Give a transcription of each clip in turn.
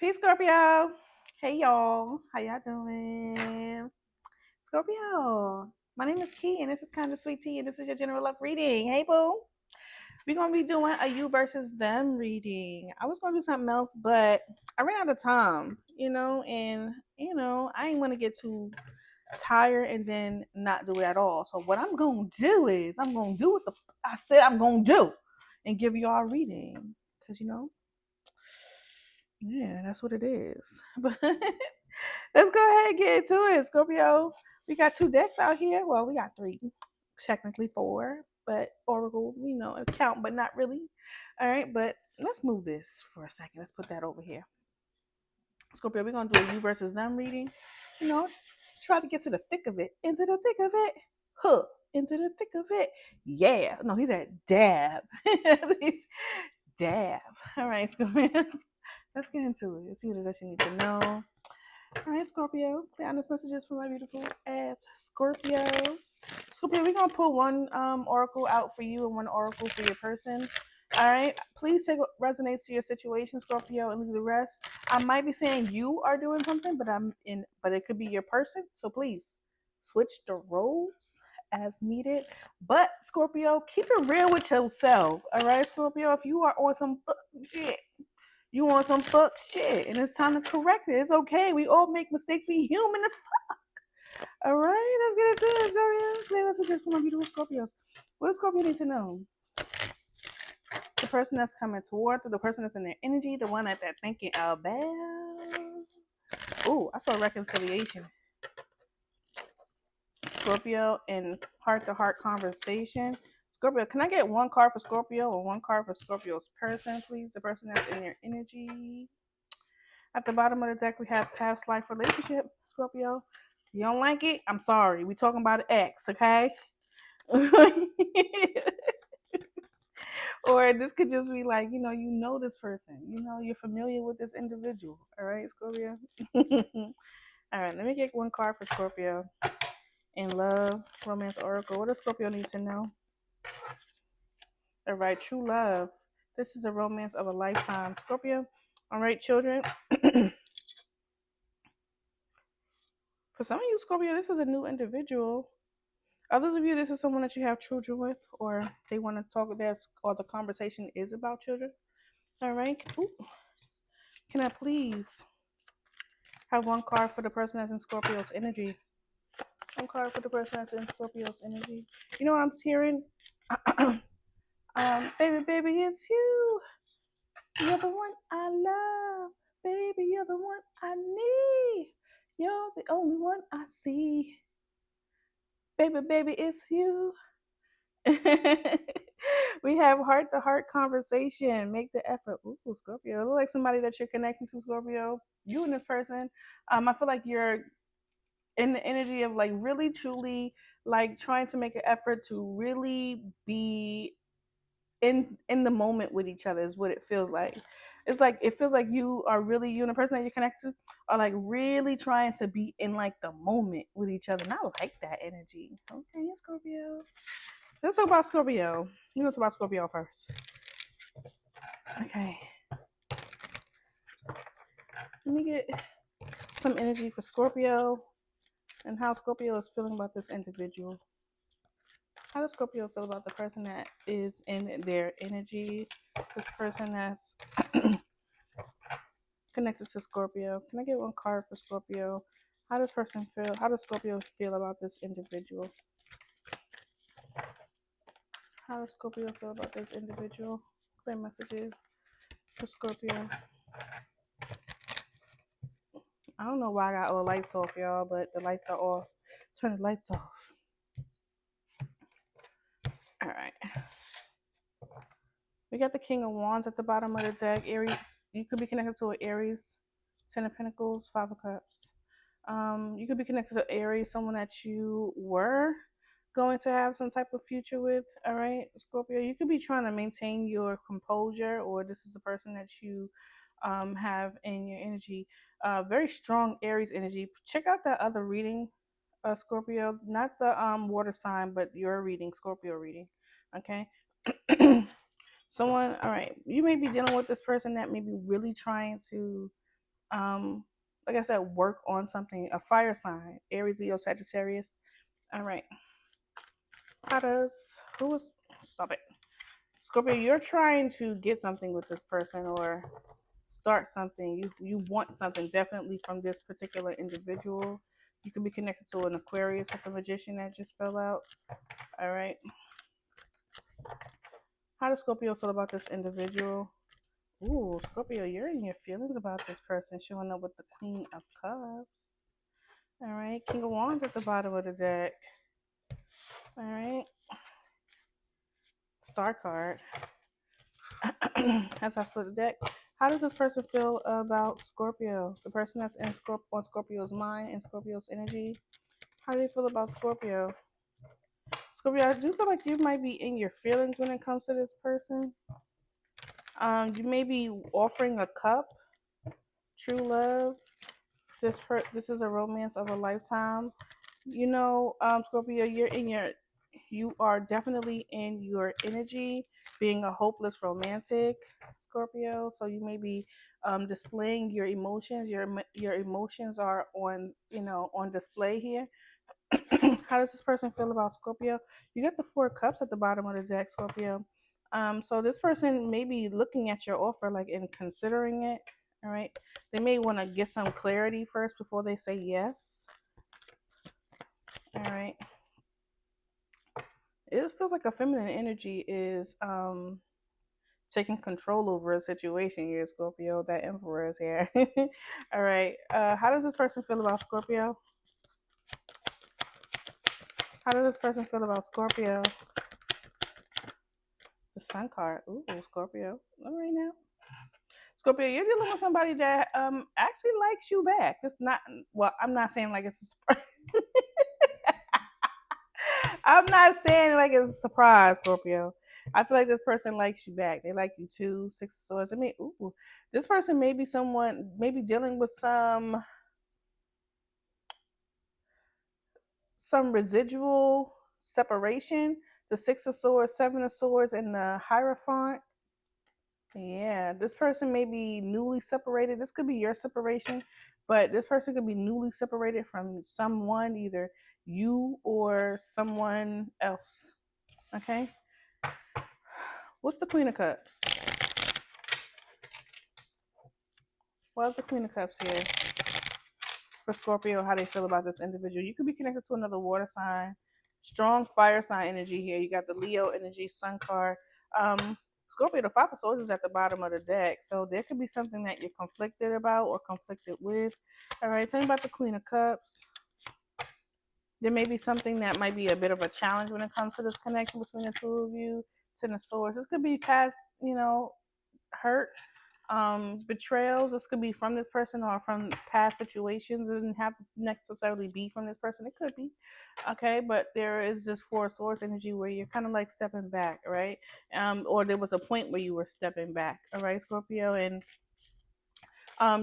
Peace, Scorpio. Hey, y'all. How y'all doing? Scorpio. My name is Key, and this is Kind of Sweet Tea, and this is your general love reading. Hey, boo. We're going to be doing a you versus them reading. I was going to do something else, but I ran out of time, and I ain't want to get too tired and then not do it at all. So, what I'm going to do is I'm going to do what I said I'm going to do and give y'all a reading. Because, yeah, that's what it is. But let's go ahead and get into it, Scorpio. We got two decks out here. Well, we got three, technically four, but Oracle, count, but not really. All right, but let's move this for a second. Let's put that over here. Scorpio, we're going to do a you versus them reading. You know, try to get to the thick of it. Into the thick of it. Huh. Into the thick of it. Yeah. No, he's at dab. He's dab. All right, Scorpio. Let's get into it. Let's see what it is you need to know. All right, Scorpio. Clear honest messages for my beautiful ass Scorpios. Scorpio, we're gonna pull one oracle out for you and one oracle for your person. All right. Please take what resonates to your situation, Scorpio, and leave the rest. I might be saying you are doing something, but it could be your person. So please switch the roles as needed. But Scorpio, keep it real with yourself. All right, Scorpio. If you are on some shit, you want some fuck shit, and it's time to correct it. It's okay. We all make mistakes. We human as fuck. All right, let's get into it, Scorpio. Play messages for my beautiful Scorpios. What does Scorpio need to know? The person that's coming toward, the person that's in their energy, the one that they're thinking about. Oh, I saw reconciliation. Scorpio and heart-to-heart conversation. Scorpio, can I get one card for Scorpio or one card for Scorpio's person, please? The person that's in their energy. At the bottom of the deck, we have past life relationship, Scorpio. You don't like it? I'm sorry. We talking about an ex, okay? Or this could just be like, this person. You're familiar with this individual. All right, Scorpio? All right, let me get one card for Scorpio. In love, romance oracle. What does Scorpio need to know? All right, true love. This is a romance of a lifetime. Scorpio. All right, children. For some of you, Scorpio, this is a new individual. Others of you, this is someone that you have children with, or they want to talk about, or the conversation is about children. All right. Ooh. Can I please have one card for the person that's in Scorpio's energy? One card for the person that's in Scorpio's energy. You know what I'm hearing? Baby, it's you. You're the one I love. Baby, you're the one I need. You're the only one I see. Baby, it's you. We have heart to heart conversation. Make the effort. Ooh, Scorpio. It looks like somebody that you're connecting to, Scorpio. You and this person. I feel like you're in the energy of like really truly like trying to make an effort to really be in the moment with each other is what it feels like. It's like it feels like you and the person that you're connected to are like really trying to be in like the moment with each other. And I like that energy. Okay, Scorpio. Let's talk about Scorpio. We're gonna talk about Scorpio first. Okay. Let me get some energy for Scorpio and how Scorpio is feeling about this individual. How does Scorpio feel about the person that is in their energy? This person that's connected to Scorpio. Can I get one card for Scorpio? How does person feel? How does Scorpio feel about this individual? How does Scorpio feel about this individual? Clear messages for Scorpio. I don't know why I got all the lights off, y'all, but the lights are off. Turn the lights off. All right. We got the King of Wands at the bottom of the deck. Aries, you could be connected to an Aries, Ten of Pentacles, Five of Cups. You could be connected to Aries, someone that you were going to have some type of future with. All right, Scorpio. You could be trying to maintain your composure, or this is the person that you have in your energy. Very strong Aries energy. Check out that other reading, Scorpio. Not the water sign, but your reading, Scorpio reading. Okay. Someone, all right, you may be dealing with this person that may be really trying to um, like I said, work on something. A fire sign, Aries, Leo, Sagittarius. All right. How does who was stop it? Scorpio, you're trying to get something with this person or start something. You want something definitely from this particular individual. You could be connected to an Aquarius with the magician that just fell out. All right. How does Scorpio feel about this individual? Ooh, Scorpio, you're in your feelings about this person showing up with the Queen of Cups. All right. King of Wands at the bottom of the deck. All right. Star card. As I split the deck. How does this person feel about Scorpio? The person that's in on Scorpio's mind and Scorpio's energy. How do they feel about Scorpio? Scorpio, I do feel like you might be in your feelings when it comes to this person. You may be offering a cup, true love. This is a romance of a lifetime. Scorpio, you are definitely in your energy, being a hopeless romantic, Scorpio. So you may be displaying your emotions. Your emotions are on display here. How does this person feel about Scorpio? You got the Four Cups at the bottom of the deck, Scorpio. So this person may be looking at your offer, like, and considering it. All right. They may want to get some clarity first before they say yes. All right. It feels like a feminine energy is taking control over a situation here, Scorpio. That Emperor is here. All right. How does this person feel about Scorpio? How does this person feel about Scorpio? The Sun card. Ooh, Scorpio. All right now. Scorpio, you're dealing with somebody that actually likes you back. It's not well, I'm not saying like it's a surprise. I'm not saying like it's a surprise, Scorpio. I feel like this person likes you back. They like you too. Six of Swords. I mean, ooh, this person may be someone maybe dealing with some residual separation. The Six of Swords, Seven of Swords, and the Hierophant. Yeah, this person may be newly separated. This could be your separation, but this person could be newly separated from someone, either you or someone else. Okay? What's the Queen of Cups? What's the Queen of Cups here for Scorpio? How they feel about this individual? You could be connected to another water sign. Strong fire sign energy here. You got the Leo energy, Sun card. Scorpio, the Five of Swords is at the bottom of the deck, so there could be something that you're conflicted about or conflicted with. All right, tell me about the Queen of Cups. There may be something that might be a bit of a challenge when it comes to this connection between the two of you. Ten of Swords. This could be past, hurt, betrayals. This could be from this person or from past situations. It doesn't have to necessarily be from this person. It could be, okay. But there is this Four of Swords energy where you're kind of like stepping back, right? Or there was a point where you were stepping back, all right, Scorpio, and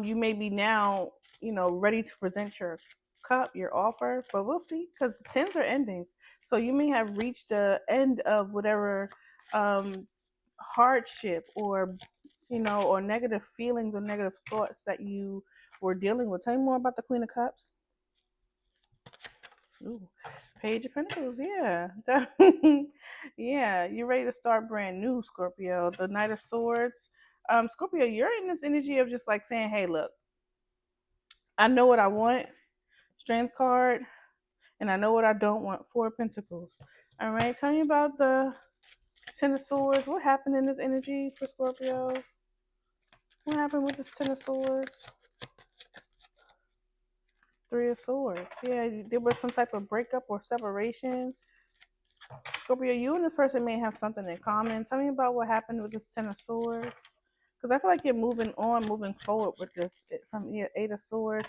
you may be now, ready to present your cup, your offer, but we'll see because tens are endings. So you may have reached the end of whatever um, hardship or negative feelings or negative thoughts that you were dealing with. Tell me more about the Queen of Cups. Ooh, Page of Pentacles, yeah. Yeah, you're ready to start brand new, Scorpio. The Knight of Swords. Scorpio, you're in this energy of just like saying, hey, look, I know what I want, Strength card, and I know what I don't want, Four of Pentacles. All right, tell me about the Ten of Swords. What happened in this energy for Scorpio? What happened with the Ten of Swords? Three of Swords. Yeah, there was some type of breakup or separation. Scorpio, you and this person may have something in common. Tell me about what happened with this Ten of Swords. Because I feel like you're moving on, moving forward with this from your Eight of Swords,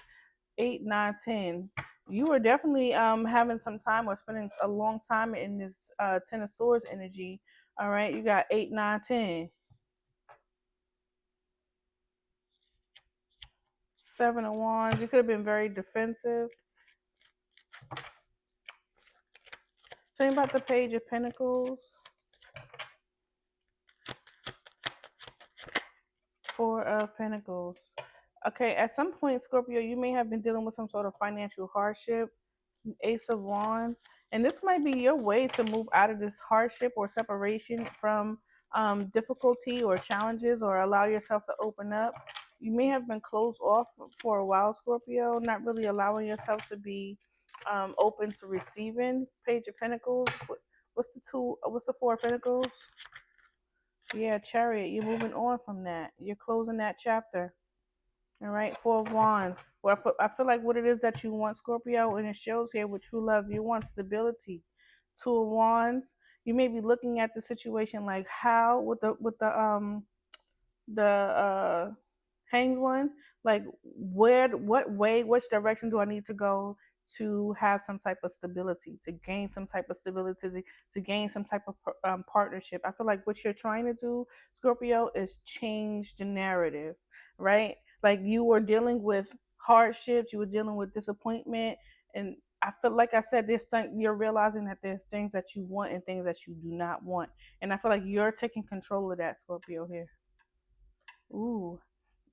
8, 9, 10. You are definitely having some time or spending a long time in this Ten of Swords energy. All right, you got 8, 9, 10. Seven of Wands. You could have been very defensive. Tell me about the Page of Pentacles. Four of Pentacles. Okay, at some point, Scorpio, you may have been dealing with some sort of financial hardship. Ace of Wands, and this might be your way to move out of this hardship or separation from difficulty or challenges, or allow yourself to open up. You may have been closed off for a while, Scorpio, not really allowing yourself to be open to receiving. Page of Pentacles. What's the two? What's the Four of Pentacles? Yeah, Chariot. You're moving on from that. You're closing that chapter. All right, Four of Wands. Well, I feel like what it is that you want, Scorpio, and it shows here with true love, you want stability. Two of Wands. You may be looking at the situation like how with the Hanged One, like what way, which direction do I need to go to have some type of stability, to gain some type of stability, to gain some type of partnership. I feel like what you're trying to do, Scorpio, is change the narrative, right? Like you were dealing with hardships, you were dealing with disappointment, and I feel like I said this thing, you're realizing that there's things that you want and things that you do not want, and I feel like you're taking control of that, Scorpio here. Ooh,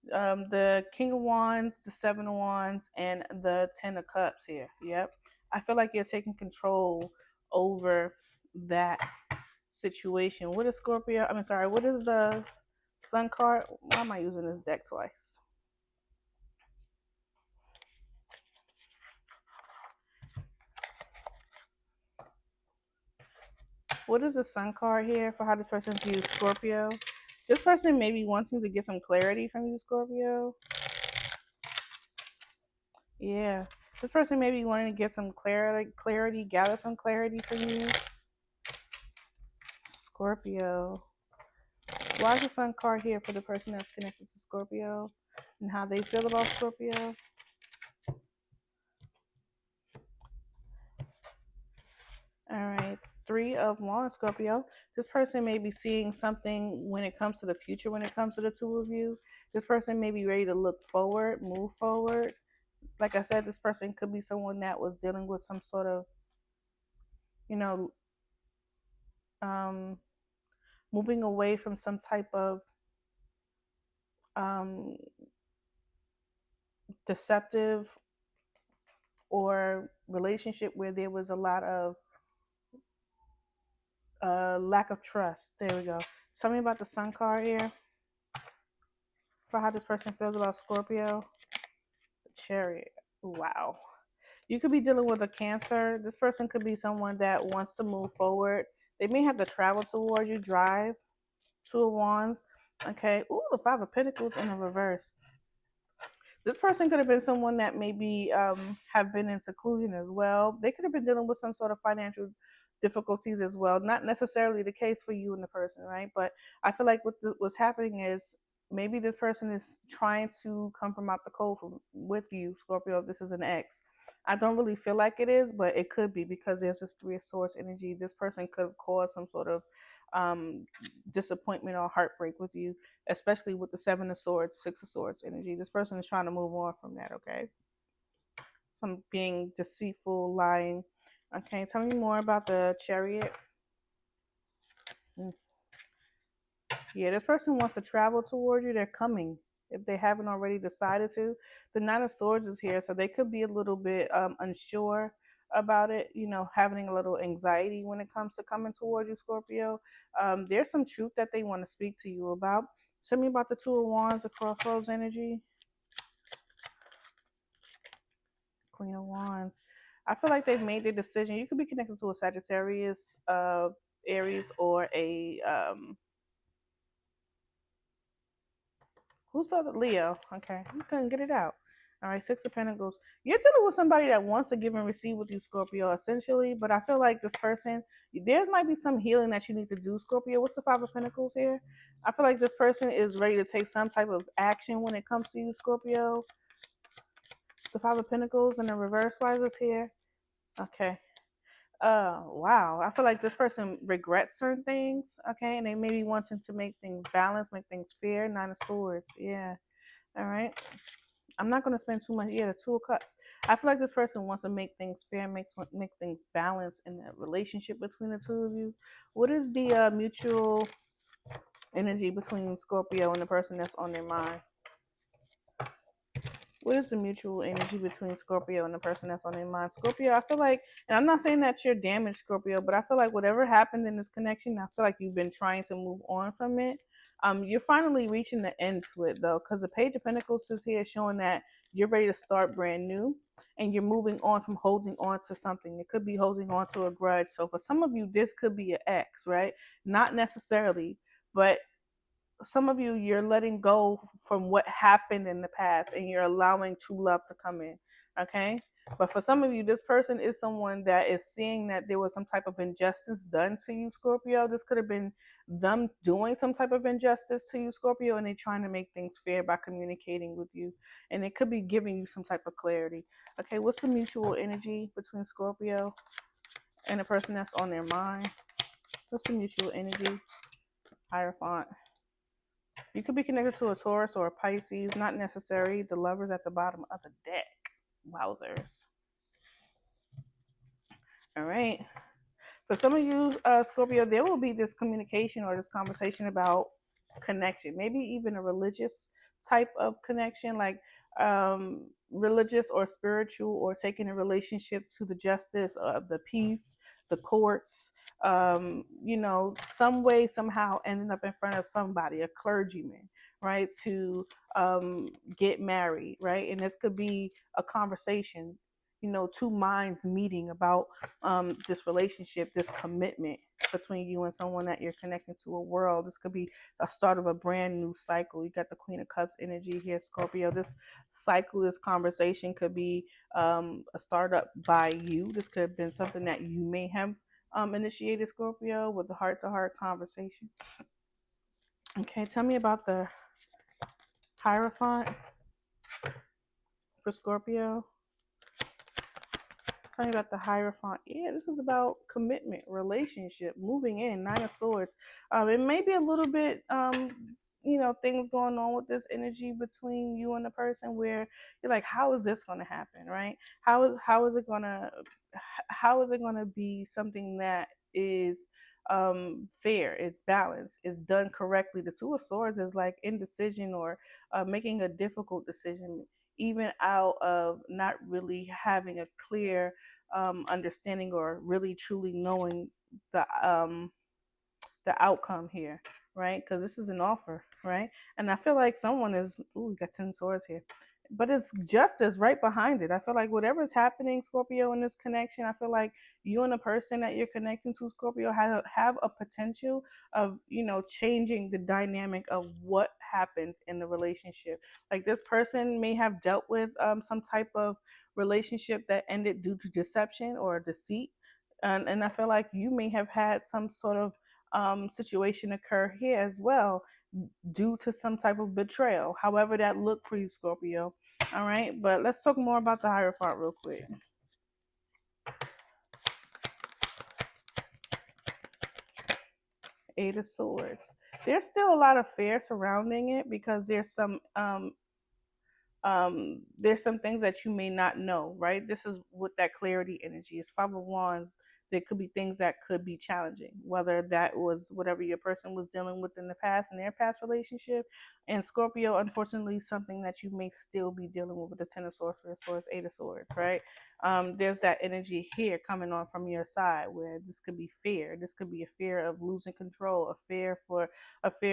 the King of Wands, the Seven of Wands, and the Ten of Cups here. Yep. I feel like you're taking control over that situation. What is Scorpio? I mean, sorry, what is the Sun card? Why am I using this deck twice? What is the Sun card here for how this person views Scorpio? This person may be wanting to get some clarity from you, Scorpio. Yeah. This person may be wanting to get some clarity, gather some clarity from you, Scorpio. Why is the Sun card here for the person that's connected to Scorpio and how they feel about Scorpio? All right. Three of Wands, Scorpio. This person may be seeing something when it comes to the future, when it comes to the two of you. This person may be ready to look forward, move forward. Like I said, this person could be someone that was dealing with some sort of, you know, um, moving away from some type of um, deceptive or relationship where there was a lot of lack of trust. There we go. Tell me about the Sun card here for how this person feels about Scorpio. The Chariot. Wow. You could be dealing with a Cancer. This person could be someone that wants to move forward. They may have to travel towards you, drive. Two of Wands. Okay. Ooh, the Five of Pentacles in the reverse. This person could have been someone that maybe have been in seclusion as well. They could have been dealing with some sort of financial difficulties as well. Not necessarily the case for you and the person, right? But I feel like what's happening is maybe this person is trying to come from out the cold with you, Scorpio. If this is an ex, I don't really feel like it is, but it could be because there's this Three of Swords energy. This person could have caused some sort of um, disappointment or heartbreak with you, especially with the Seven of Swords, Six of Swords energy. This person is trying to move on from that, okay? Some being deceitful, lying. Okay, tell me more about the Chariot. Mm. Yeah, this person wants to travel toward you. They're coming if they haven't already decided to. The Nine of Swords is here, so they could be a little bit unsure about it, having a little anxiety when it comes to coming towards you, Scorpio. There's some truth that they want to speak to you about. Tell me about the Two of Wands, the Crossroads energy. Queen of Wands. I feel like they've made their decision. You could be connected to a Sagittarius, Aries, or a who's the other Leo? Okay, you couldn't get it out. All right, Six of Pentacles. You're dealing with somebody that wants to give and receive with you, Scorpio, essentially. But I feel like this person, there might be some healing that you need to do, Scorpio. What's the Five of Pentacles here? I feel like this person is ready to take some type of action when it comes to you, Scorpio. The Five of Pentacles and the reverse wise is here. Okay. Wow. I feel like this person regrets certain things, okay, and they may be wanting to make things balanced, make things fair. Nine of Swords. Yeah. All right. I'm not gonna spend too much. Yeah, the Two of Cups. I feel like this person wants to make things fair, make things balanced in the relationship between the two of you. What is the mutual energy between Scorpio and the person that's on their mind? What is the mutual energy between Scorpio and the person that's on their mind? Scorpio, I feel like, and I'm not saying that you're damaged, Scorpio, but I feel like whatever happened in this connection, I feel like you've been trying to move on from it. You're finally reaching the end to it though, because the Page of Pentacles is here showing that you're ready to start brand new, and you're moving on from holding on to something. It could be holding on to a grudge. So for some of you, this could be an ex, right? Not necessarily, but some of you, you're letting go from what happened in the past, and you're allowing true love to come in. Okay, but for some of you, this person is someone that is seeing that there was some type of injustice done to you, Scorpio. This could have been them doing some type of injustice to you, Scorpio, and they're trying to make things fair by communicating with you, and it could be giving you some type of clarity. Okay, what's the mutual energy between Scorpio and the person that's on their mind? What's the mutual energy? Hierophant. You could be connected to a Taurus or a Pisces, not necessary. The lovers at the bottom of the deck. Wowzers. All right. For some of you, Scorpio, there will be this communication or this conversation about connection, maybe even a religious type of connection, like religious or spiritual, or taking a relationship to the justice of the peace, the courts, some way, somehow ending up in front of somebody, a clergyman, right, to get married, right? And this could be a conversation, two minds meeting about this relationship, this commitment between you and someone that you're connecting to a world. This could be a start of a brand new cycle. You got the Queen of Cups energy here, Scorpio. This cycle, this conversation could be a startup by you. This could have been something that you may have initiated, Scorpio, with the heart-to-heart conversation. Okay, tell me about the Hierophant for Scorpio. Talking about the Hierophant. Yeah, this is about commitment, relationship, moving in, Nine of Swords. It may be a little bit, things going on with this energy between you and the person where you're like, how is this going to happen, right? How is it gonna be something that is fair, it's balanced, it's done correctly? The Two of Swords is like indecision, or making a difficult decision, even out of not really having a clear understanding, or really truly knowing the um, the outcome here, right? Because this is an offer, right? And I feel like someone is, ooh, we got 10 swords here. But it's justice right behind it. I feel like whatever's happening, Scorpio, in this connection, I feel like you and the person that you're connecting to, Scorpio, have a potential of, changing the dynamic of what happened in the relationship. Like this person may have dealt with some type of relationship that ended due to deception or deceit. And I feel like you may have had some sort of situation occur here as well, due to some type of betrayal, however that looked for you, Scorpio. All right, but let's talk more about the Hierophant real quick. Eight of Swords. There's still a lot of fear surrounding it, because there's some things that you may not know, right? This is with that clarity energy. It's Five of Wands. There could be things that could be challenging, whether that was whatever your person was dealing with in the past, in their past relationship. And Scorpio, unfortunately, something that you may still be dealing with the Ten of Swords, Three of Swords, Eight of Swords, right? There's that energy here coming on from your side, where this could be fear. This could be a fear of losing control, a fear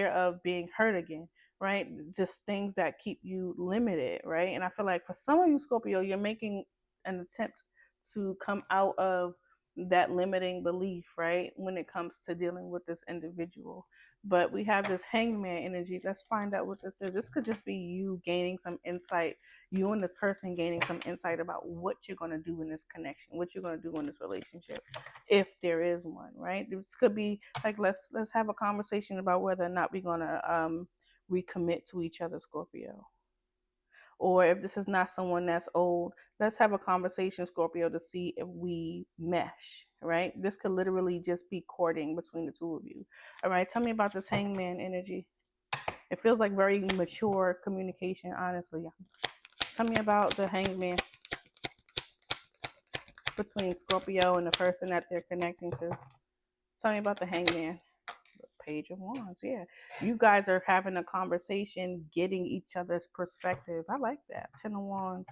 of being hurt again, right? Just things that keep you limited, right? And I feel like for some of you, Scorpio, you're making an attempt to come out of that limiting belief, right? When it comes to dealing with this individual. But we have this hangman energy. Let's find out what this is. This could just be you gaining some insight, you and this person gaining some insight about what you're going to do in this connection, what you're going to do in this relationship, if there is one, right? This could be like, let's have a conversation about whether or not we're going to recommit to each other, Scorpio. Or if this is not someone that's old, let's have a conversation, Scorpio, to see if we mesh, right? This could literally just be courting between the two of you. All right, tell me about this hangman energy. It feels like very mature communication, honestly. Tell me about the hangman between Scorpio and the person that they're connecting to. Tell me about the hangman. Page of Wands. Yeah, you guys are having a conversation, getting each other's perspective. I like that. Ten of Wands.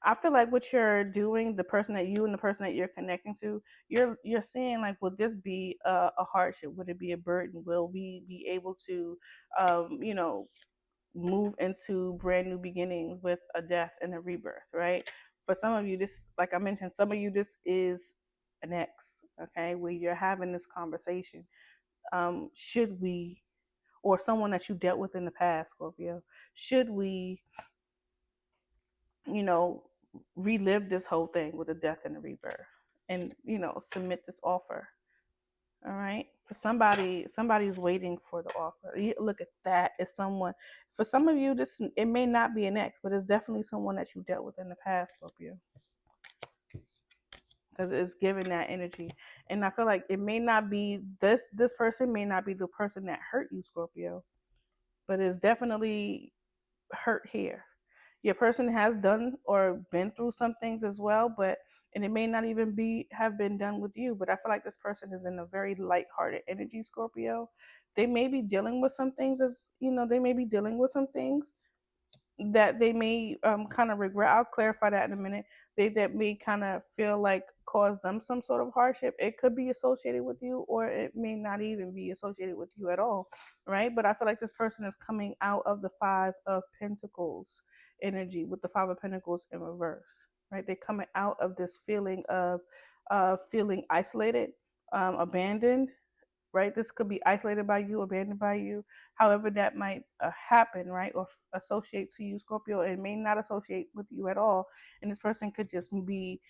I feel like what you're doing, the person that you and the person that you're connecting to, you're saying like, would this be a hardship? Would it be a burden? Will we be able to, you know, move into brand new beginnings with a death and a rebirth? Right. For some of you, this, like I mentioned, some of you, this is an ex. Okay, where you're having this conversation. Should we, or someone that you dealt with in the past, Scorpio? Should we, you know, relive this whole thing with a death and a rebirth, and submit this offer? All right, for somebody's waiting for the offer. Look at that. It's someone. For some of you, this, it may not be an ex, but it's definitely someone that you dealt with in the past, Scorpio, because it's giving that energy. And I feel like it may not be this person may not be the person that hurt you, Scorpio, but it's definitely hurt here. Your person has done or been through some things as well, but and it may not even be have been done with you. But I feel like this person is in a very light-hearted energy, Scorpio. They may be dealing with some things, as they may be dealing with some things that they may kind of regret. I'll clarify that in a minute. They that may kind of feel like cause them some sort of hardship. It could be associated with you, or it may not even be associated with you at all, right? But I feel like this person is coming out of the Five of Pentacles energy with the Five of Pentacles in reverse, right? They're coming out of this feeling of feeling isolated, abandoned, right? This could be isolated by you, abandoned by you, however that might happen, right? Or associate to you, Scorpio. It may not associate with you at all. And this person could just be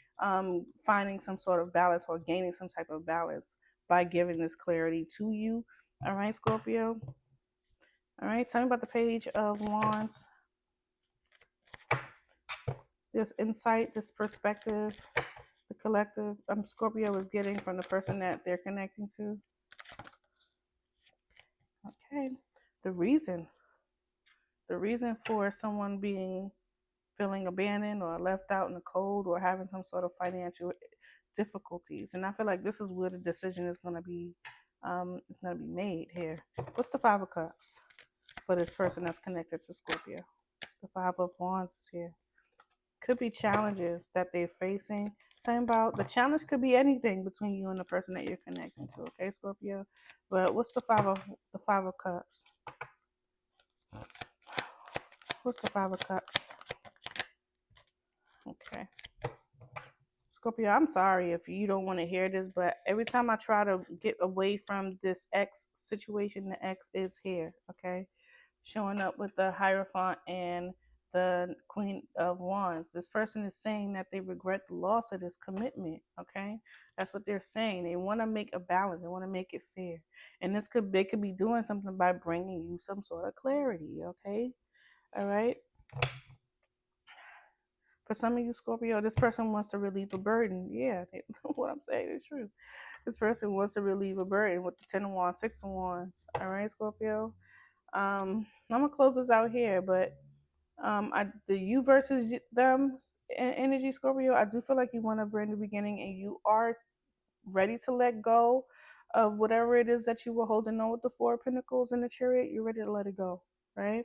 finding some sort of balance or gaining some type of balance by giving this clarity to you. All right, Scorpio. All right, tell me about the Page of Wands. This insight, this perspective, the collective Scorpio is getting from the person that they're connecting to. Okay, the reason for someone being feeling abandoned or left out in the cold or having some sort of financial difficulties. And I feel like this is where the decision is going to be made here. What's the Five of Cups for this person that's connected to Scorpio? The Five of Wands is here. Could be challenges that they're facing. Same about the challenge could be anything between you and the person that you're connecting to. Okay, Scorpio. But what's the Five of Cups? What's the Five of Cups? Okay. Scorpio, I'm sorry if you don't want to hear this, but every time I try to get away from this X situation, the X is here, okay? Showing up with the Hierophant and the Queen of Wands. This person is saying that they regret the loss of this commitment, okay? That's what they're saying. They want to make a balance. They want to make it fair. And they could be doing something by bringing you some sort of clarity, okay? All right? For some of you, Scorpio, this person wants to relieve a burden. Yeah, what I'm saying is true. This person wants to relieve a burden with the Ten of Wands, Six of Wands. All right, Scorpio. I'm gonna close this out here, but the you versus them energy, Scorpio. I do feel like you want a brand new beginning, and you are ready to let go of whatever it is that you were holding on with the Four of Pentacles and the Chariot. You're ready to let it go, right?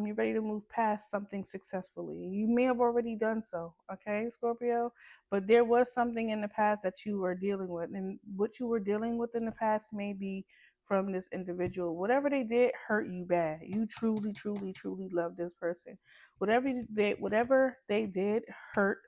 You're ready to move past something successfully. You may have already done so, okay, Scorpio? But there was something in the past that you were dealing with. And what you were dealing with in the past may be from this individual. Whatever they did hurt you bad. You truly, truly, truly love this person. Whatever they did hurt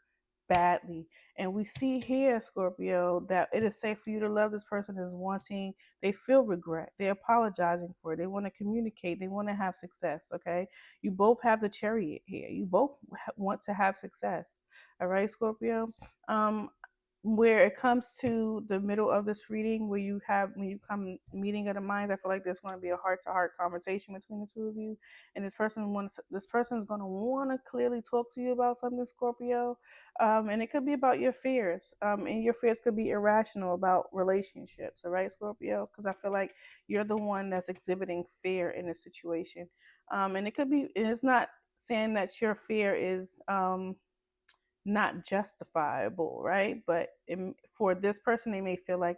badly. And we see here, Scorpio, that it is safe for you to love this person is wanting, they feel regret. They're apologizing for it. They want to communicate. They want to have success, okay? You both have the Chariot here. You both want to have success, all right, Scorpio? Where it comes to the middle of this reading, when you come meeting of the minds, I feel like there's going to be a heart-to-heart conversation between the two of you, and this person is going to want to clearly talk to you about something, Scorpio, and it could be about your fears, and your fears could be irrational about relationships, all right, Scorpio, because I feel like you're the one that's exhibiting fear in this situation, and it could be, and it's not saying that your fear is not justifiable, right? But for this person, they may feel like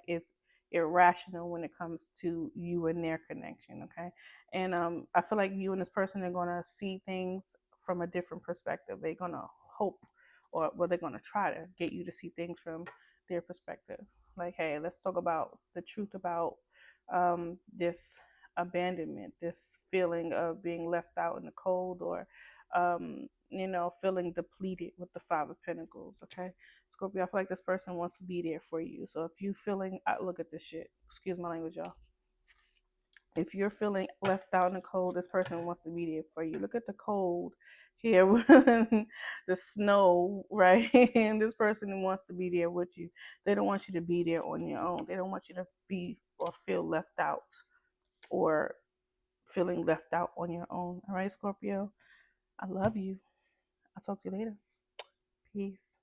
irrational when it comes to you and their connection. Okay, and I feel like you and this person are gonna see things from a different perspective. They're gonna hope, or well, they're gonna try to get you to see things from their perspective. Like, hey, let's talk about the truth about this abandonment, this feeling of being left out in the cold, or feeling depleted with the Five of Pentacles. Okay, Scorpio, I feel like this person wants to be there for you. So if you feeling, look at this shit. Excuse my language, y'all. If you're feeling left out in the cold, this person wants to be there for you. Look at the cold here, the snow, right? And this person wants to be there with you. They don't want you to be there on your own. They don't want you to be or feel left out or feeling left out on your own. All right, Scorpio, I love you. I'll talk to you later. Peace.